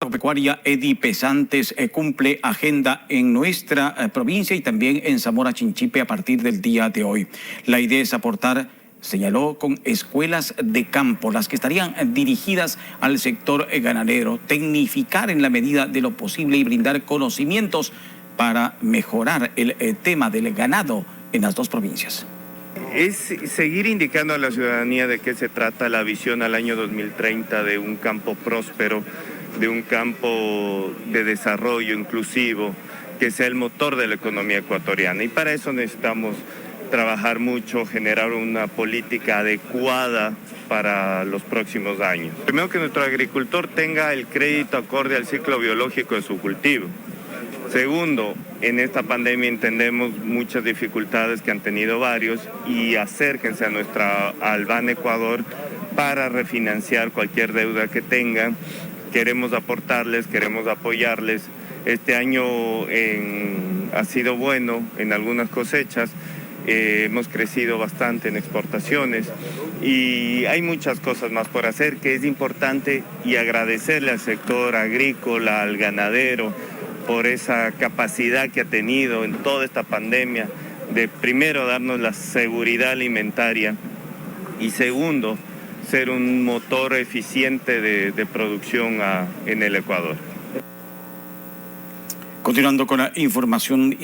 Agropecuaria Edi Pesantes cumple agenda en nuestra provincia y también en Zamora Chinchipe a partir del día de hoy. La idea es aportar, señaló, con escuelas de campo, las que estarían dirigidas al sector ganadero, tecnificar en la medida de lo posible y brindar conocimientos para mejorar el tema del ganado en las dos provincias. Es seguir indicando a la ciudadanía de qué se trata la visión al año 2030 de un campo próspero, de un campo de desarrollo inclusivo, que sea el motor de la economía ecuatoriana. Y para eso necesitamos trabajar mucho, generar una política adecuada para los próximos años. Primero, que nuestro agricultor tenga el crédito acorde al ciclo biológico de su cultivo. Segundo, en esta pandemia entendemos muchas dificultades que han tenido varios y acérquense a nuestra Ban Ecuador para refinanciar cualquier deuda que tengan. Queremos aportarles, queremos apoyarles. Este año ha sido bueno en algunas cosechas. Hemos crecido bastante en exportaciones y hay muchas cosas más por hacer, que es importante, y agradecerle al sector agrícola, al ganadero, por esa capacidad que ha tenido en toda esta pandemia de, primero, darnos la seguridad alimentaria y, segundo, ser un motor eficiente de producción en el Ecuador. Continuando con la información.